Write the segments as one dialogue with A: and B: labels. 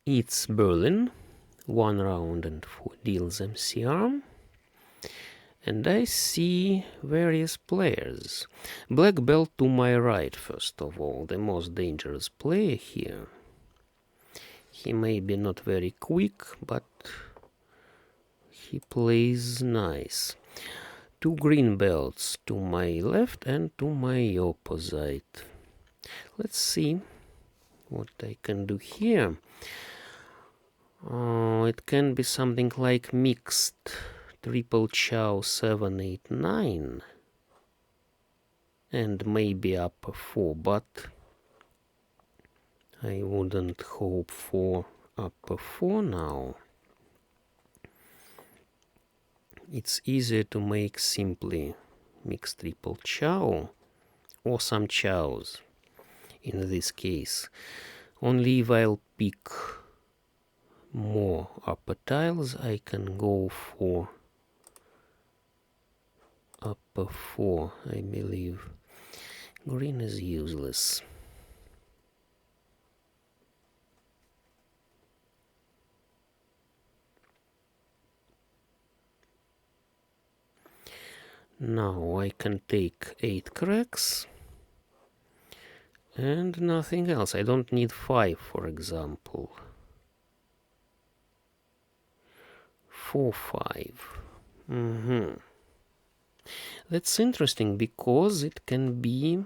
A: It's Berlin, 1 round and 4 deals MCR. And I see various players. Black belt to my right, first of all, the most dangerous player here. He may be not very quick, but he plays nice. 2 green belts to my left and to my opposite. Let's see what I can do here. It can be something like mixed triple chow 7, 8, 9 and maybe upper 4, but I wouldn't hope for upper 4 now. It's easier to make simply mixed triple chow or some chows in this case. Only if I'll pick more upper tiles I can go for upper 4, I believe. Green is useless. Now I can take 8 cracks and nothing else. I don't need 5, for example. 4, 5. That's interesting because it can be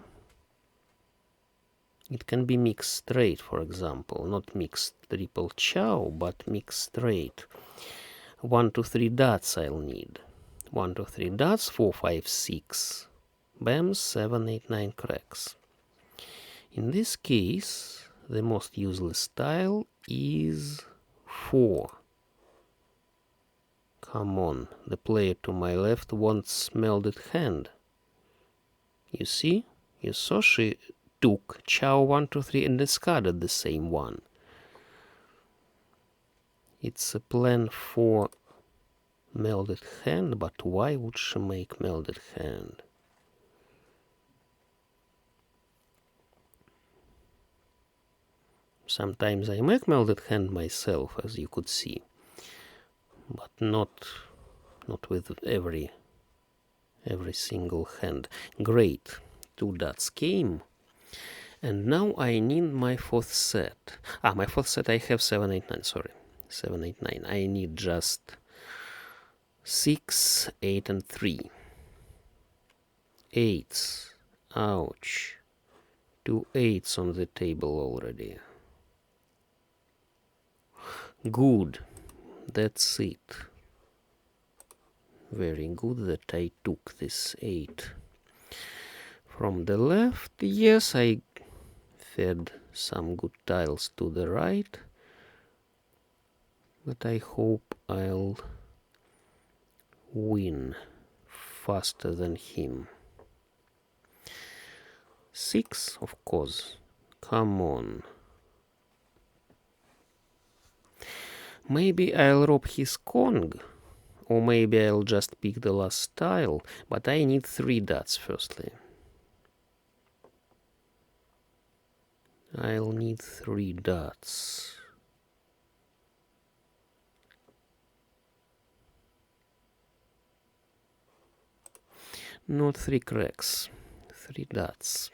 A: mixed straight, for example, not mixed triple chow, but mixed straight. 1, 2, 3 dots I'll need. 1, 2, 3 dots, 4, 5, 6 bams, 7, 8, 9 cracks. In this case, the most useless tile is 4. Come on, the player to my left wants melded hand. You see? You saw she took chow 1, 2, 3 and discarded the same one. It's a plan for melded hand, but why would she make melded hand? Sometimes I make melded hand myself, as you could see, but not with every single hand. Great, 2 dots came, and now I need my 4th set. My 4th set I have 7, 8, 9, sorry. 7, 8, 9. I need just 6, 8, and 3. 8s. Ouch. 2 8s on the table already. Good. That's it. Very good that I took this 8. From the left, yes, I fed some good tiles to the right, but I hope I'll win faster than him. 6, of course. Come on. Maybe I'll rob his Kong, or maybe I'll just pick the last tile, but I need 3 dots firstly. I'll need 3 dots. Not 3 cracks, 3 dots.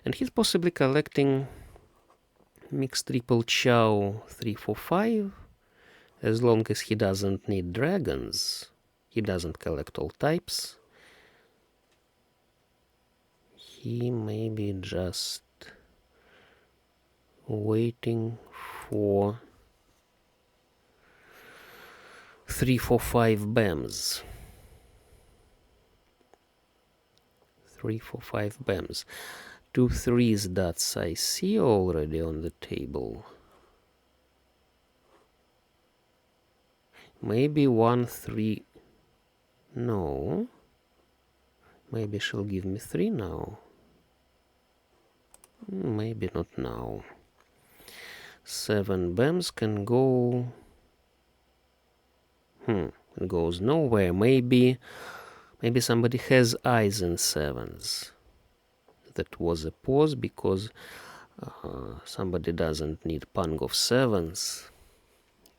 A: And he's possibly collecting mixed triple chow 3, 4, 5. As long as he doesn't need dragons, he doesn't collect all types. He may be just waiting for 3, 4, 5 bams. 3, 4, 5 bams. 2 3s dots I see already on the table. Maybe 1, 3. No. Maybe she'll give me 3 now. Maybe not now. 7 bams can go. It goes nowhere. Maybe somebody has eyes in 7s. That was a pause because somebody doesn't need pung of 7s.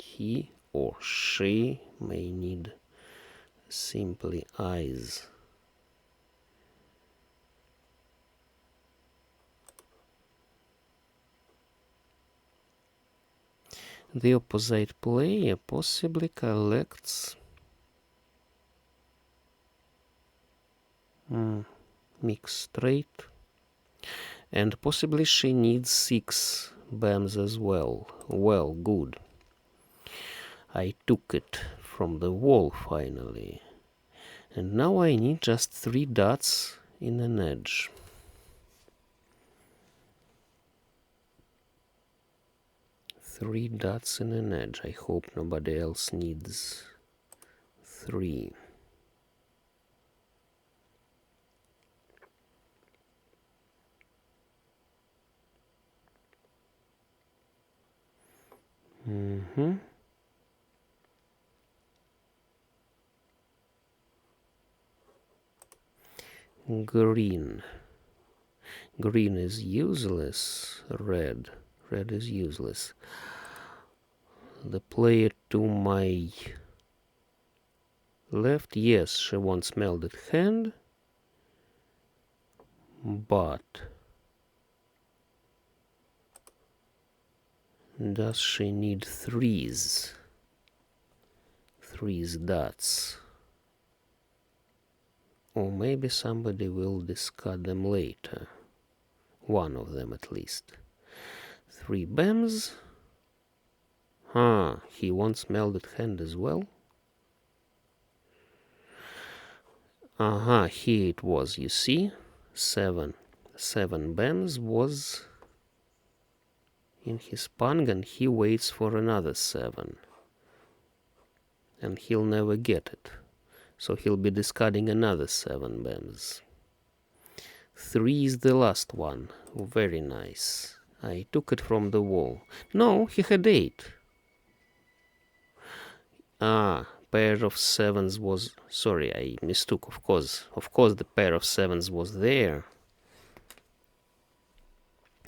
A: He or she may need simply eyes. The opposite player possibly collects mixed straight, and possibly she needs 6 bams as well. Well, good. I took it from the wall finally, and now I need just 3 dots in an edge. Three dots in an edge. I hope nobody else needs 3. Green. Green is useless. Red. Red is useless. The player to my left, yes, she wants melded hand, but does she need 3s? 3 dots. Or maybe somebody will discard them later. One of them at least. 3 bams. He wants melded hand as well. Here it was, you see. 7 bams was in his pung, and he waits for another 7. And he'll never get it. So he'll be discarding another 7 bams. 3 is the last one. Very nice. I took it from the wall. No, he had 8. Pair of 7s was... Sorry, I mistook, of course. Of course the pair of 7s was there.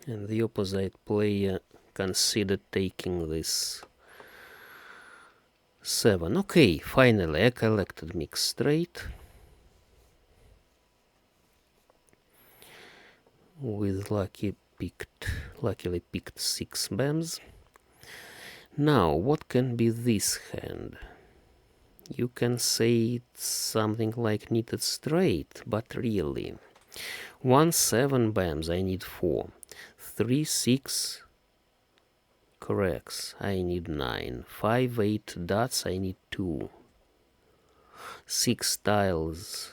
A: And the opposite player considered taking this 7. Okay, finally I collected mixed straight. With luckily picked 6 bams. Now, what can be this hand? You can say it's something like knitted straight, but really. 1 7 bams, I need 4. 3 6 corrects, I need 9. 5 8 dots, I need 2. 6 tiles.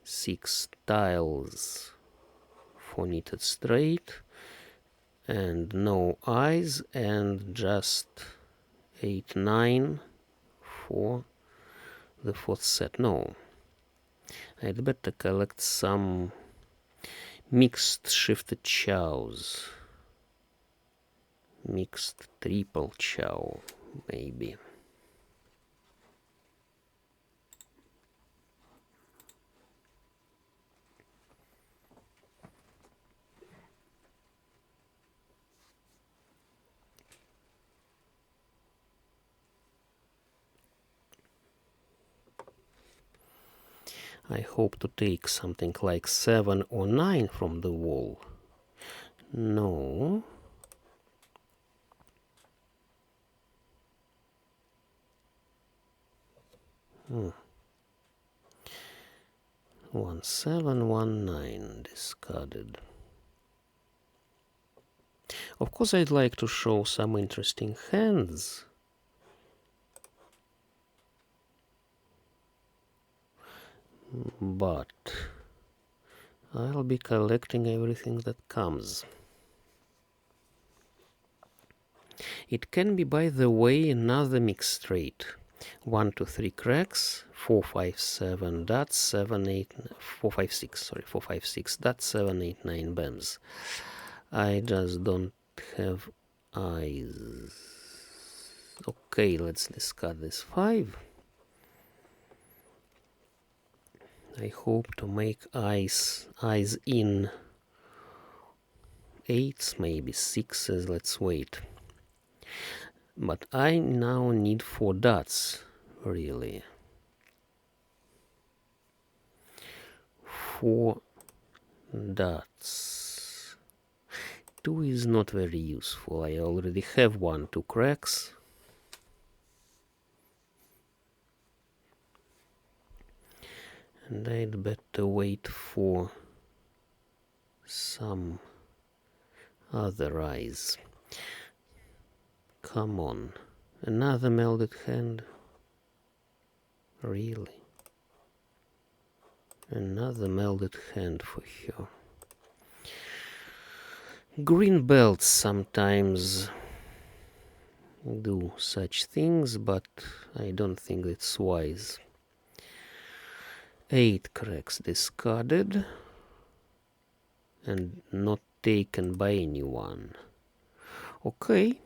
A: 6 tiles for knitted straight, and no eyes, and just 8 9 for the 4th set. No, I'd better collect some mixed shifted chows, mixed triple chow maybe. I hope to take something like 7 or 9 from the wall. No. One 7, 1 9 discarded. Of course, I'd like to show some interesting hands. But I'll be collecting everything that comes. It can be, by the way, another mixed straight. 1 2 3 cracks, 4 5 7 dots, 7 8 4 5 6, sorry, 4 5 6 dots, 7 8 9 bams. I just don't have eyes. Okay, let's discard this 5. I hope to make eyes in 8s, maybe 6s. Let's wait. But I now need 4 dots, really. 4 dots. 2 is not very useful. I already have 1, 2 cracks. And I'd better wait for some other eyes. Come on. Another melded hand. Really? Another melded hand for her. Green belts sometimes do such things, but I don't think it's wise. 8 cracks discarded and not taken by anyone. Okay.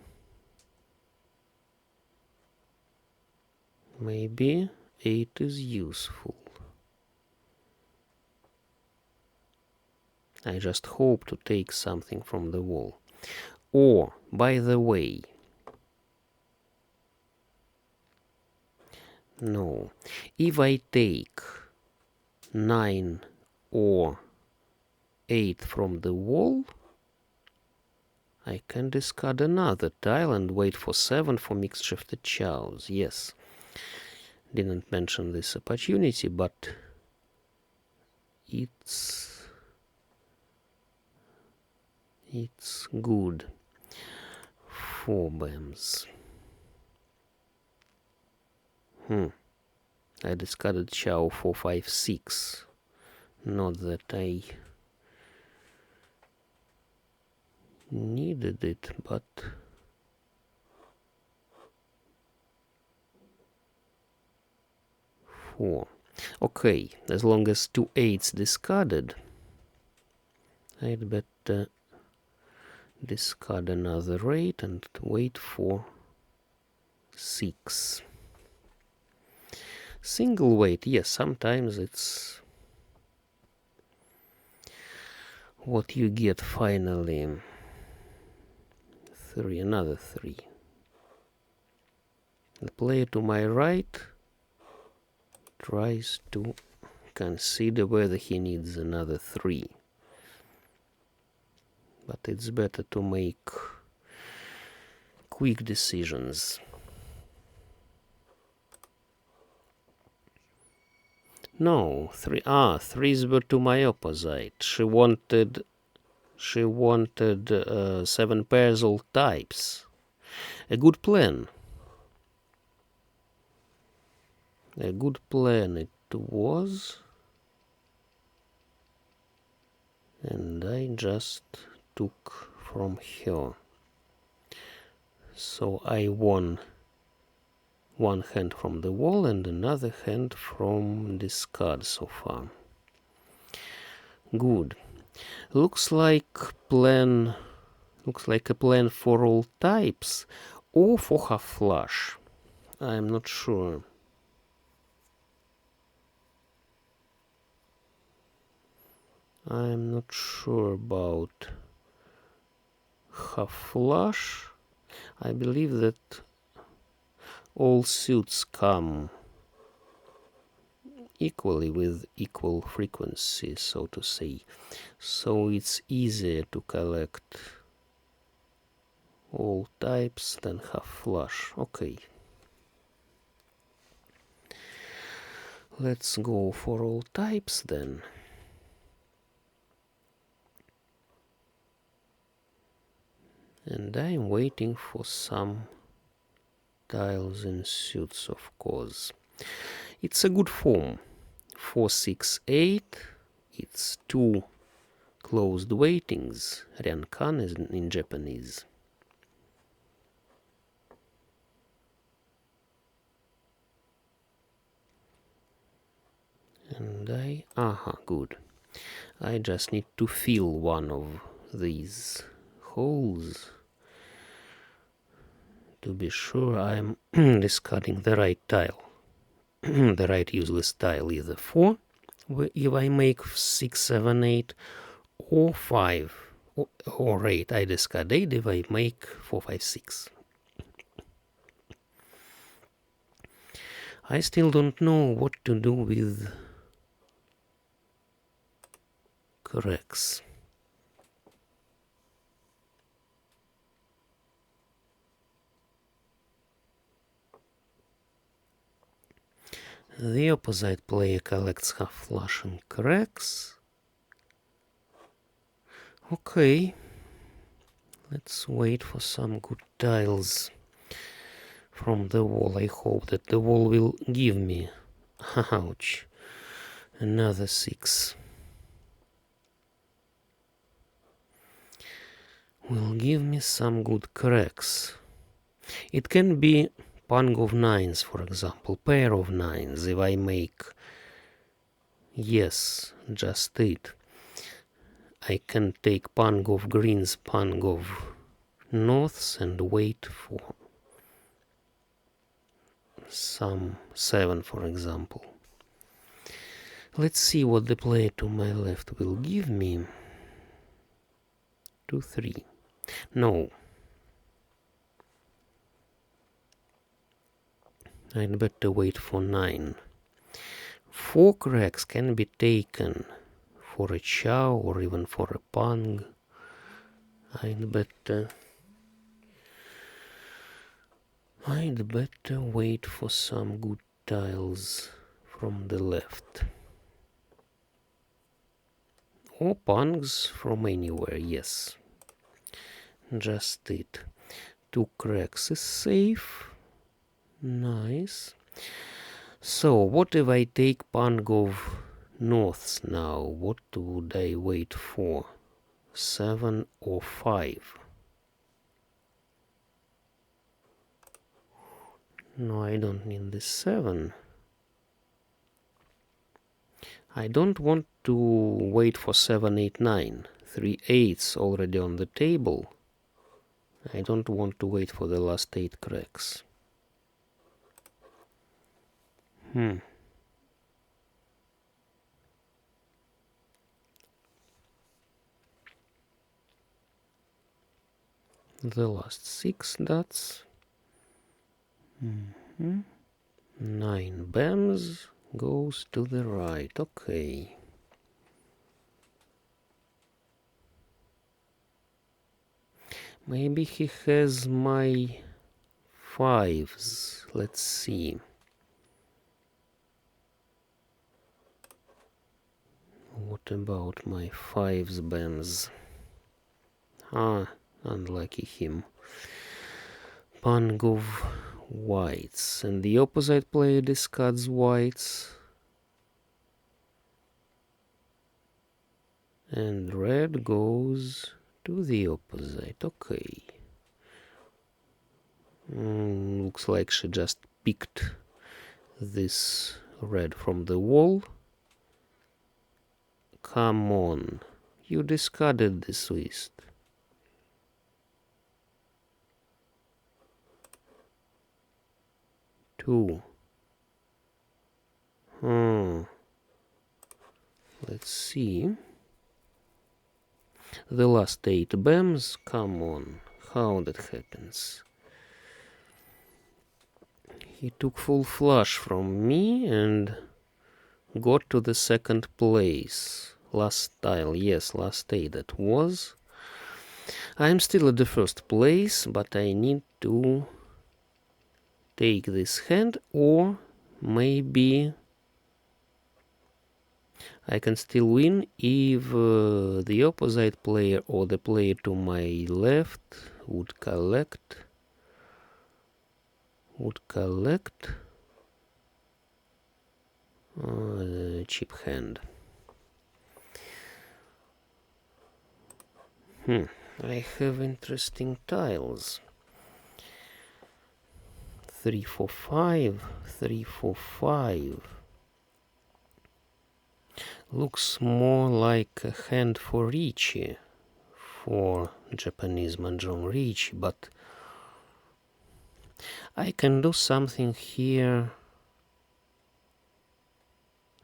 A: Maybe 8 is useful. I just hope to take something from the wall. Or, by the way, no, if I take 9 or 8 from the wall, I can discard another tile and wait for 7 for mixed shifted chows. Yes, didn't mention this opportunity, but it's good. 4 bams. I discarded chow 4, 5, 6. Not that I needed it, but four. Okay, as long as 2 8s discarded, I'd better discard another 8 and wait for 6. Single weight, yes, sometimes it's what you get finally. 3, another 3. The player to my right tries to consider whether he needs another 3. But it's better to make quick decisions. No, 3. 3s were to my opposite. She wanted 7 pairs all types. A good plan. A good plan it was. And I just took from her. So I won 1 hand from the wall and another hand from discard so far. Good. Looks like a plan for all types or for half flush. I'm not sure. I'm not sure about half flush. I believe that all suits come equally with equal frequency, so to say. So it's easier to collect all types than half flush. Okay. Let's go for all types then. And I'm waiting for some tiles in suits, of course. It's a good form. 4, 6, 8. It's 2 closed waitings. Ryankan is in Japanese. And good. I just need to fill one of these holes to be sure I'm discarding the right tile. The right useless tile, either 4, if I make 6, 7, 8, or 5, or 8, I discard 8 if I make 4, 5, 6. I still don't know what to do with cracks. The opposite player collects half flush and cracks. Okay, let's wait for some good tiles from the wall. I hope that the wall will give me, ouch, another 6. Will give me some good cracks. It can be pung of 9s, for example, pair of 9s, if I make, yes, just it. I can take pung of greens, pung of norths, and wait for some 7, for example. Let's see what the player to my left will give me. 2, 3. No. I'd better wait for 9. 4 cracks can be taken for a chow or even for a pung. I'd better wait for some good tiles from the left. Or pungs from anywhere, yes. Just it. 2 cracks is safe. Nice. So, what if I take pung of norths now? What would I wait for? 7 or 5? No, I don't need the 7. I don't want to wait for 7, 8, 9. 3 8s already on the table. I don't want to wait for the last 8 cracks. The last 6 dots. 9 bams goes to the right. Okay. Maybe he has my 5s. Let's see. What about my 5s bams? Unlucky him. Pung of whites, and the opposite player discards whites. And red goes to the opposite. Okay. Looks like she just picked this red from the wall. Come on. You discarded this list. Two. Let's see. The last 8 bams. Come on. How that happens? He took full flush from me and got to the second place. Last tile, yes, last 8 that was. I'm still at the first place, but I need to take this hand, or maybe I can still win if the opposite player or the player to my left would collect cheap hand. I have interesting tiles. 3, 4, 5, 3, 4, 5. Looks more like a hand for Ricci, for Japanese mahjong Ricci, but I can do something here,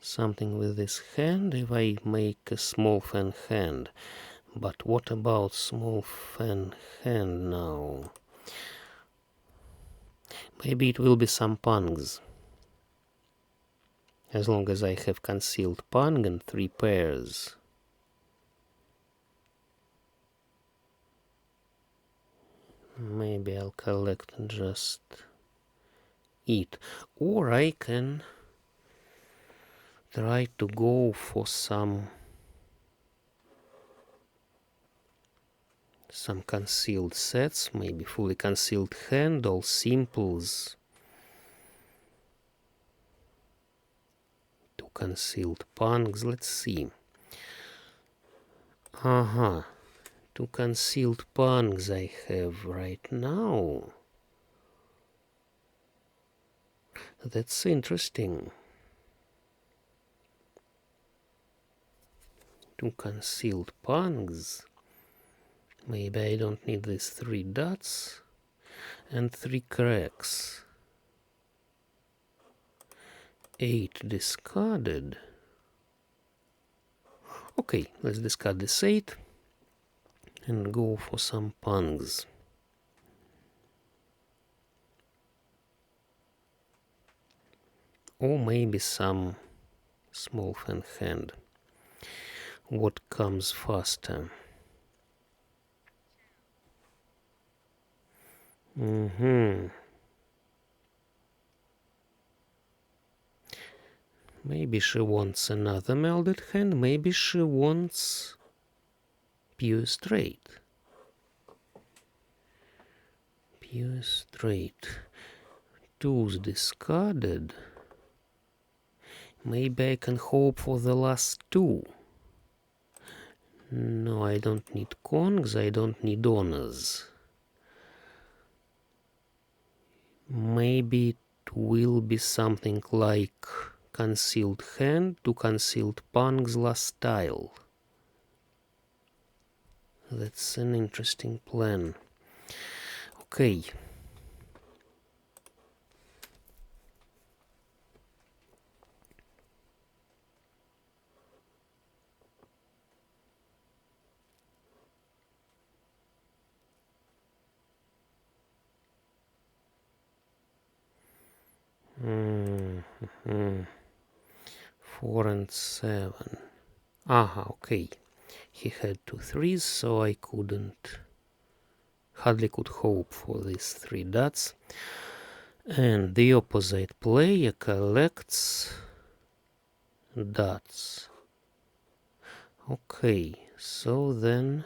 A: something with this hand if I make a small fan hand. But what about small fan hand now? Maybe it will be some pungs. as long as I have concealed pung and 3 pairs. Maybe I'll collect just it. Or I can try to go for some concealed sets, maybe fully concealed hand, all simples, 2 concealed pungs. Let's see. 2 concealed pungs I have right now. That's interesting. 2 concealed pungs. Maybe I don't need these 3 dots and 3 cracks. 8 discarded. Okay, let's discard this 8 and go for some pungs. Or maybe some small fan hand. What comes faster? Maybe she wants another melded hand. Maybe she wants pure straight. Pure straight. 2's discarded. Maybe I can hope for the last 2. No, I don't need kongs, I don't need honors. Maybe it will be something like concealed hand to concealed pungs last tile. That's an interesting plan. Okay. Mm-hmm. 4 and 7. Okay. He had 2 3s, so I hardly could hope for these 3 dots. And the opposite player collects dots. Okay, so then...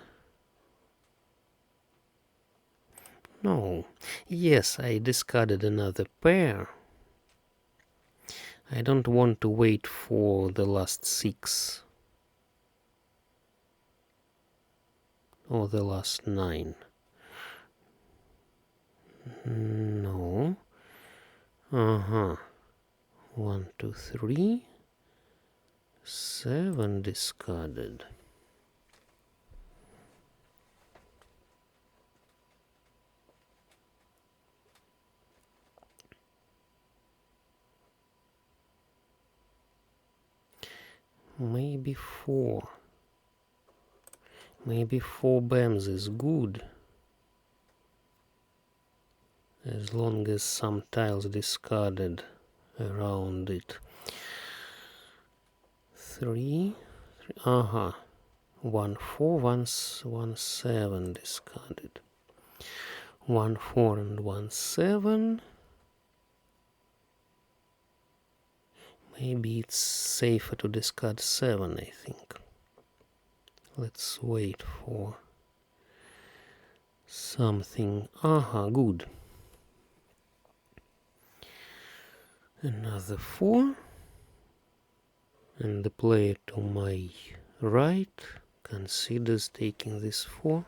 A: No. Yes, I discarded another pair. I don't want to wait for the last 6. Or the last 9. No. 1, 2, 3. 7 discarded. Maybe 4. Maybe 4 BAMs is good. As long as some tiles discarded around it. 3. 1 4, 1 7 discarded. 1 4 and 1 7. Maybe it's safer to discard 7, I think. Let's wait for something. Good. Another 4. And the player to my right considers taking this 4.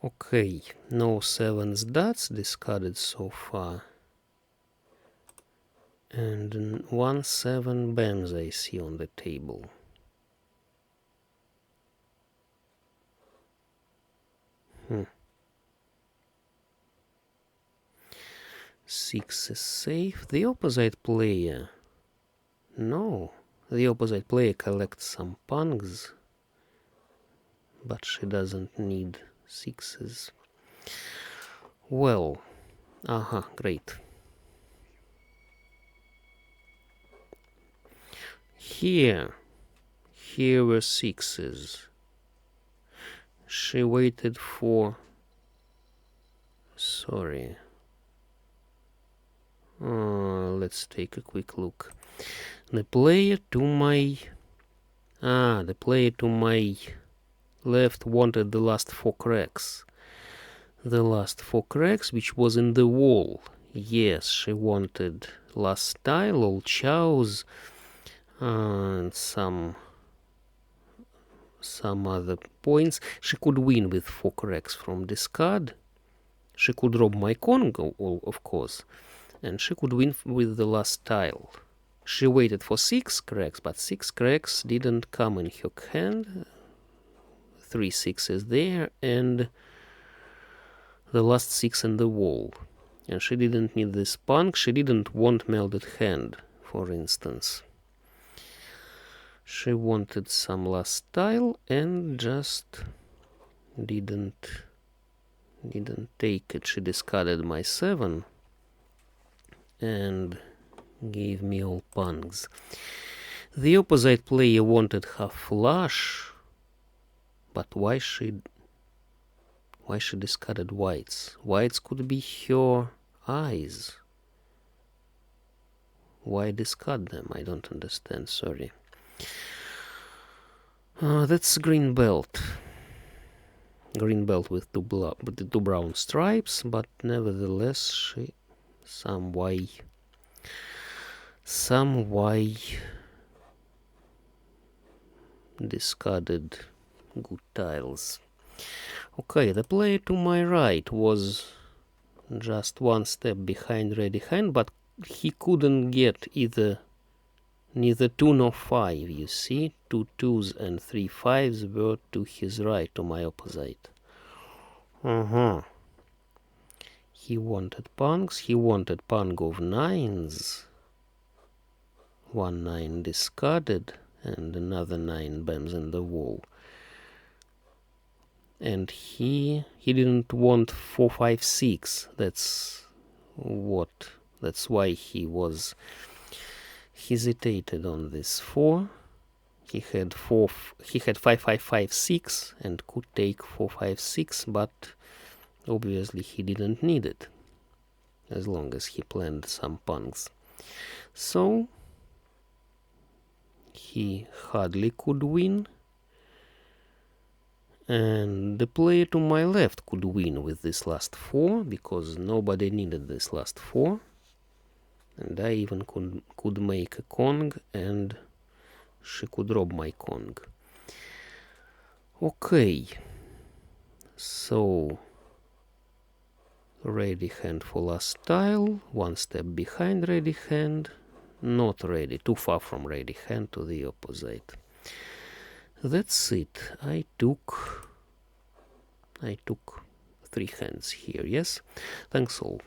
A: Okay, no 7's dots discarded so far. And 1 7 BAMs I see on the table. Six is safe. The opposite player... No, the opposite player collects some pungs, but she doesn't need 6s. Well, Aha, great. Here were sixes. She waited for... Sorry. Let's take a quick look. The player to my... the player to my left wanted the last 4 cracks. The last 4 cracks, which was in the wall. Yes, she wanted last tile, all chows, and some other points. She could win with 4 cracks from discard. She could rob my Congo, of course, and she could win with the last tile. She waited for 6 cracks, but 6 cracks didn't come in her hand. 3 sixes there, and the last 6 in the wall. And she didn't need this punk. She didn't want melded hand, for instance. She wanted some last tile and just didn't take it. She discarded my 7 and gave me all pungs. The opposite player wanted half flush, but why she discarded whites? Whites could be her eyes. Why discard them? I don't understand, sorry. That's green belt. Green belt with two brown stripes, but nevertheless some Y discarded good tiles. Okay, the player to my right was just 1 step behind ready hand, but he couldn't get neither 2 nor 5, you see. 2 2s and 3 5s were to his right, to my opposite. He wanted punks. He wanted pung of 9s. 1 9 discarded, and another 9 bams in the wall. And he didn't want 4 5 6. That's why he was hesitated on this 4. He had 5 5 5 6 and could take 4 5 6, but obviously he didn't need it as long as he planned some punks. So he hardly could win, and the player to my left could win with this last 4 because nobody needed this last 4, and I even could make a Kong, and she could rob my Kong. Okay, so ready hand for last tile, 1 step behind ready hand, not ready, too far from ready hand to the opposite. That's it. I took 3 hands here, yes? Thanks all.